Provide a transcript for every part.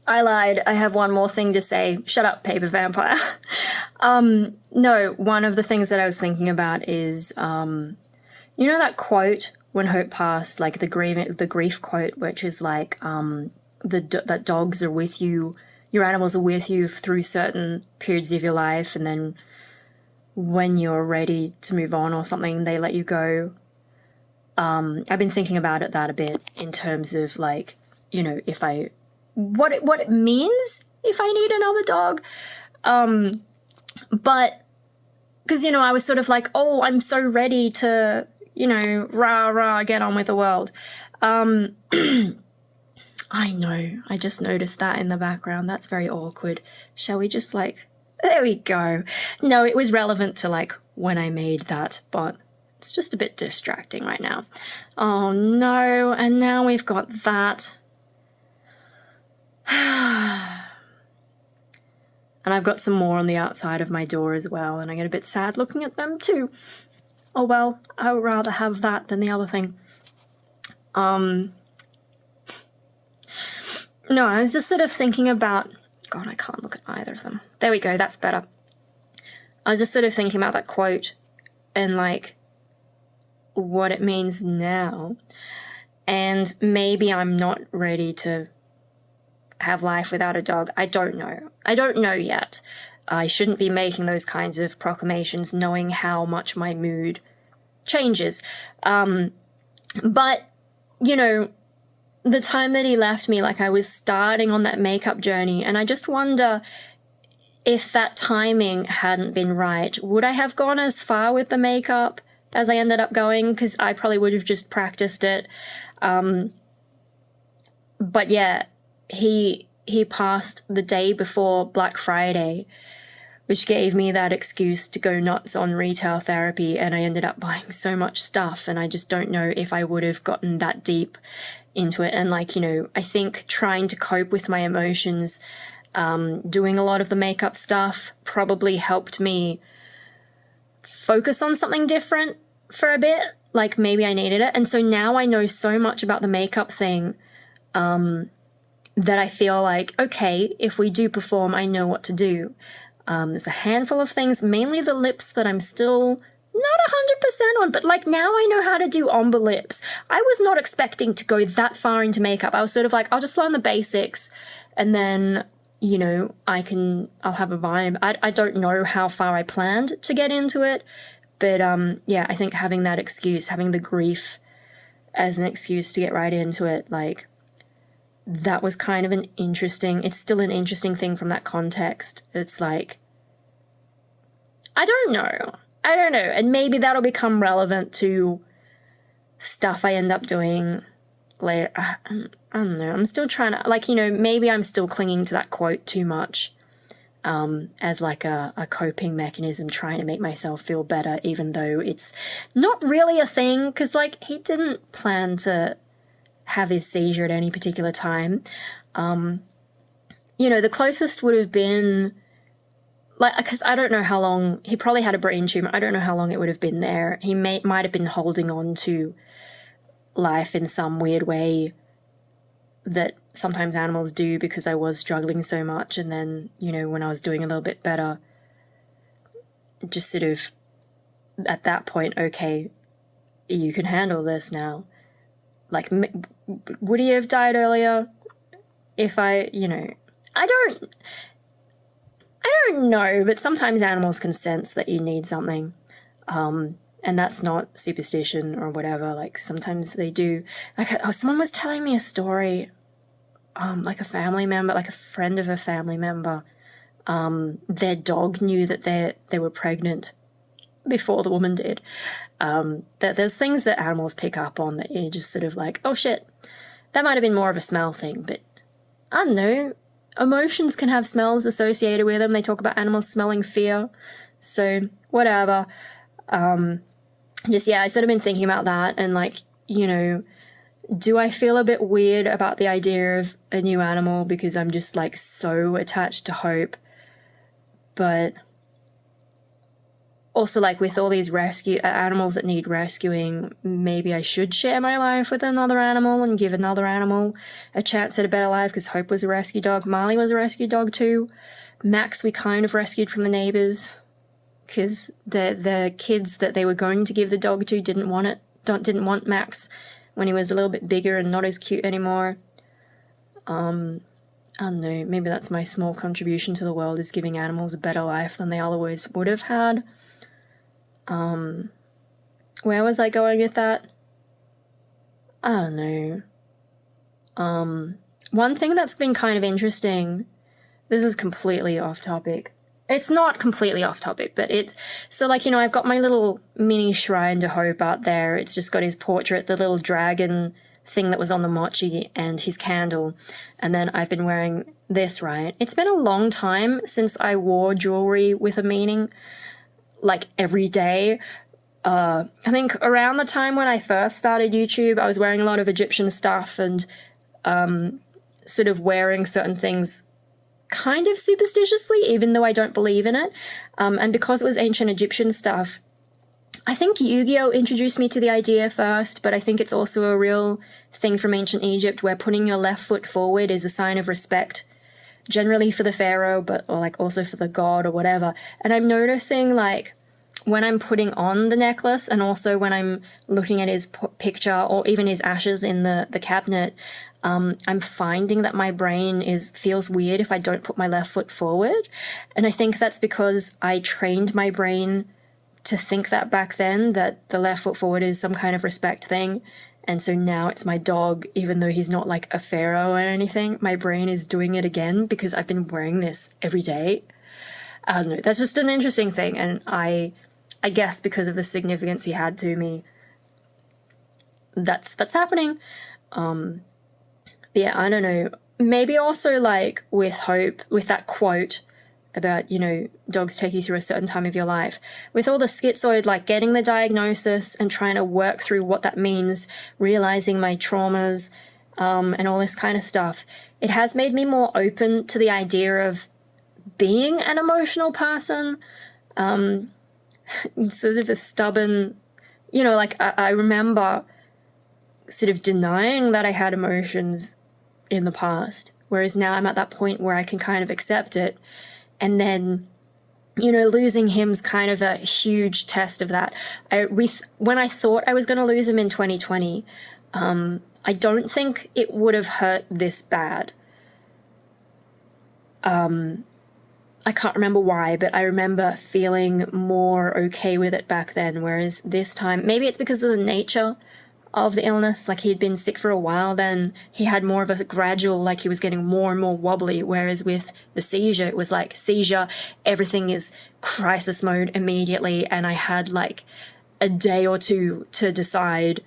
I lied. I have one more thing to say. Shut up, paper vampire. No, one of the things that I was thinking about is, you know that quote, when hope passed, like the grief quote, which is like, that dogs are with you, your animals are with you through certain periods of your life, and then when you're ready to move on or something, they let you go. I've been thinking about that a bit in terms of like, you know, what it means if I need another dog. But because, you know, I was sort of like, oh, I'm so ready to, you know, rah, get on with the world. I know, I just noticed that in the background. That's very awkward. Shall we just like, there we go. No, it was relevant to like when I made that, but it's just a bit distracting right now. Oh no, and now we've got that. And I've got some more on the outside of my door as well, and I get a bit sad looking at them too. Oh well, I would rather have that than the other thing. No, I was just sort of thinking about... God, I can't look at either of them. There we go, that's better. I was just sort of thinking about that quote and like what it means now. And maybe I'm not ready to have life without a dog. I don't know. I don't know yet. I shouldn't be making those kinds of proclamations knowing how much my mood changes. But, you know, the time that he left me, like I was starting on that makeup journey, and I just wonder if that timing hadn't been right, would I have gone as far with the makeup as I ended up going? Because I probably would have just practiced it. But yeah, he passed the day before Black Friday, which gave me that excuse to go nuts on retail therapy, and I ended up buying so much stuff, and I just don't know if I would have gotten that deep into it. And like, you know, I think trying to cope with my emotions, doing a lot of the makeup stuff probably helped me focus on something different for a bit. Like maybe I needed it. And so now I know so much about the makeup thing, that I feel like, okay, if we do perform, I know what to do. There's a handful of things, mainly the lips, that I'm still not 100% on, but like now I know how to do ombre lips. I was not expecting to go that far into makeup. I was sort of like, I'll just learn the basics and then, you know, I'll have a vibe. I don't know how far I planned to get into it, but yeah, I think having that excuse, having the grief as an excuse to get right into it, like, that was kind of it's still an interesting thing from that context. It's like, I don't know. And maybe that'll become relevant to stuff I end up doing later. I don't know. I'm still trying to, like, you know, maybe I'm still clinging to that quote too much, as like a coping mechanism, trying to make myself feel better, even though it's not really a thing, because like he didn't plan to have his seizure at any particular time. You know, the closest would have been, like, because I don't know how long, he probably had a brain tumor. I don't know how long it would have been there. He might have been holding on to life in some weird way that sometimes animals do, because I was struggling so much. And then, you know, when I was doing a little bit better, just sort of at that point, okay, you can handle this now. Like, would he have died earlier if I, you know, I don't know, but sometimes animals can sense that you need something, and that's not superstition or whatever. Like, sometimes they do. Like, someone was telling me a story, like a family member, like a friend of a family member, their dog knew that they were pregnant before the woman did. That there's things that animals pick up on that you're just sort of like, oh shit, that might have been more of a smell thing, but I don't know. Emotions can have smells associated with them. They talk about animals smelling fear. So whatever. Just, yeah, I sort of been thinking about that, and like, you know, do I feel a bit weird about the idea of a new animal because I'm just like so attached to Hope? But also, like, with all these rescue animals that need rescuing, maybe I should share my life with another animal and give another animal a chance at a better life, because Hope was a rescue dog. Marley was a rescue dog too. Max we kind of rescued from the neighbors, because the kids that they were going to give the dog to didn't want Max when he was a little bit bigger and not as cute anymore. I don't know, maybe that's my small contribution to the world, is giving animals a better life than they otherwise would have had. Where was I going with that? I don't know. One thing that's been kind of interesting, this is completely off topic. It's not completely off topic, but so, like, you know, I've got my little mini shrine to Hope out there. It's just got his portrait, the little dragon thing that was on the mochi, and his candle. And then I've been wearing this, right? It's been a long time since I wore jewelry with a meaning, like, every day. I think around the time when I first started YouTube, I was wearing a lot of Egyptian stuff and sort of wearing certain things kind of superstitiously, even though I don't believe in it. And because it was ancient Egyptian stuff, I think Yu-Gi-Oh! Introduced me to the idea first, but I think it's also a real thing from ancient Egypt where putting your left foot forward is a sign of respect, generally for the pharaoh, or like also for the god or whatever. And I'm noticing, like, when I'm putting on the necklace and also when I'm looking at his picture or even his ashes in the cabinet, I'm finding that my brain feels weird if I don't put my left foot forward. And I think that's because I trained my brain to think that back then, that the left foot forward is some kind of respect thing. And so now it's my dog, even though he's not like a pharaoh or anything, my brain is doing it again because I've been wearing this every day. I don't know, that's just an interesting thing. And I guess because of the significance he had to me, that's happening. Yeah, I don't know. Maybe also, like, with Hope, with that quote about, you know, dogs take you through a certain time of your life. With all the schizoid, like, getting the diagnosis and trying to work through what that means, realizing my traumas, and all this kind of stuff, it has made me more open to the idea of being an emotional person. Sort of a stubborn, you know, like, I remember sort of denying that I had emotions in the past, whereas now I'm at that point where I can kind of accept it. And then, you know, losing him's kind of a huge test of that. When I thought I was going to lose him in 2020, I don't think it would have hurt this bad. I can't remember why, but I remember feeling more okay with it back then, whereas this time, maybe it's because of the nature of the illness, like he'd been sick for a while then, he had more of a gradual, like he was getting more and more wobbly, whereas with the seizure, it was like seizure, everything is crisis mode immediately, and I had like a day or two to decide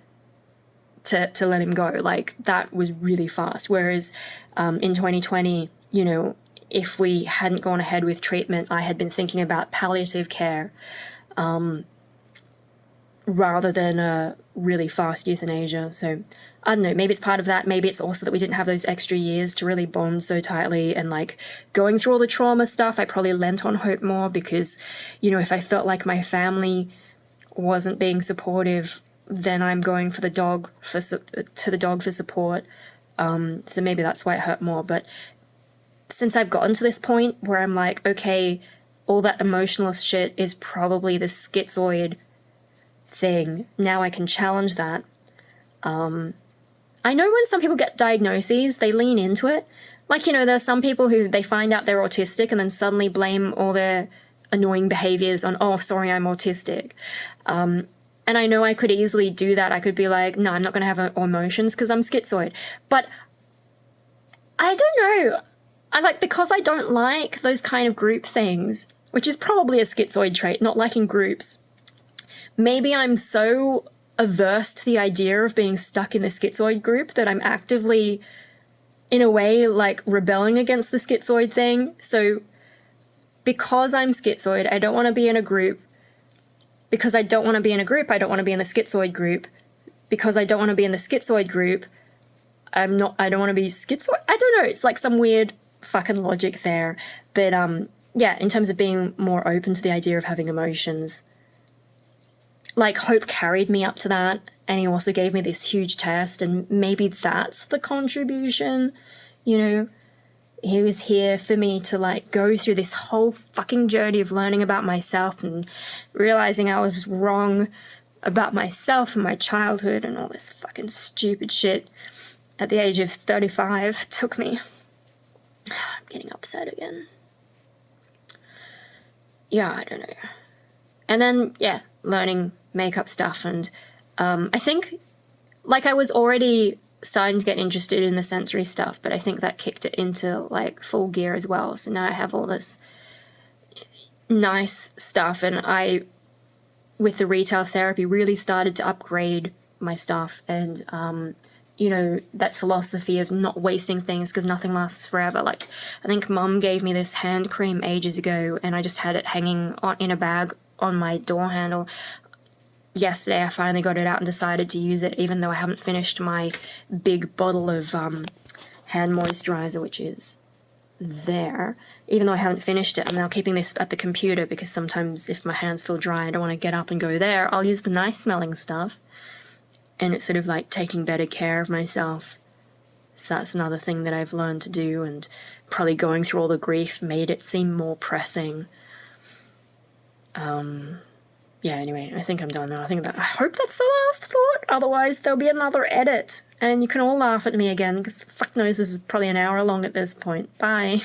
to let him go. Like, that was really fast, whereas in 2020, you know, if we hadn't gone ahead with treatment, I had been thinking about palliative care rather than a really fast euthanasia. So I don't know, maybe it's part of that. Maybe it's also that we didn't have those extra years to really bond so tightly, and like going through all the trauma stuff, I probably lent on Hope more because, you know, if I felt like my family wasn't being supportive, then I'm going for the dog for support. So maybe that's why it hurt more. But since I've gotten to this point where I'm like, okay, all that emotionless shit is probably the schizoid thing, now I can challenge that. I know when some people get diagnoses, they lean into it. Like, you know, there are some people who they find out they're autistic and then suddenly blame all their annoying behaviors on, oh, sorry, I'm autistic. And I know I could easily do that. I could be like, no, I'm not going to have emotions because I'm schizoid. But I don't know. Because I don't like those kind of group things, which is probably a schizoid trait, not liking groups. Maybe I'm so averse to the idea of being stuck in the schizoid group that I'm actively, in a way, like rebelling against the schizoid thing. So because I'm schizoid, I don't want to be in a group. Because I don't want to be in a group, I don't want to be in the schizoid group. Because I don't want to be in the schizoid group, I don't want to be schizoid. I don't know, it's like some weird fucking logic there. But yeah, in terms of being more open to the idea of having emotions, like, Hope carried me up to that, and he also gave me this huge test, and maybe that's the contribution, you know? He was here for me to, like, go through this whole fucking journey of learning about myself and realizing I was wrong about myself and my childhood and all this fucking stupid shit at the age of 35 took me. I'm getting upset again. Yeah, I don't know. And then, yeah, learning makeup stuff, and I think, like, I was already starting to get interested in the sensory stuff, but I think that kicked it into, like, full gear as well. So now I have all this nice stuff, and I, with the retail therapy, really started to upgrade my stuff, and you know, that philosophy of not wasting things because nothing lasts forever. Like, I think Mum gave me this hand cream ages ago, and I just had it hanging in a bag on my door handle. Yesterday I finally got it out and decided to use it, even though I haven't finished my big bottle of hand moisturizer, which is there. Even though I haven't finished it, I'm now keeping this at the computer because sometimes if my hands feel dry, I don't want to get up and go there. I'll use the nice smelling stuff, and it's sort of like taking better care of myself. So that's another thing that I've learned to do, and probably going through all the grief made it seem more pressing. Yeah, anyway, I think I'm done now. I hope that's the last thought. Otherwise, there'll be another edit, and you can all laugh at me again, because fuck knows this is probably an hour long at this point. Bye.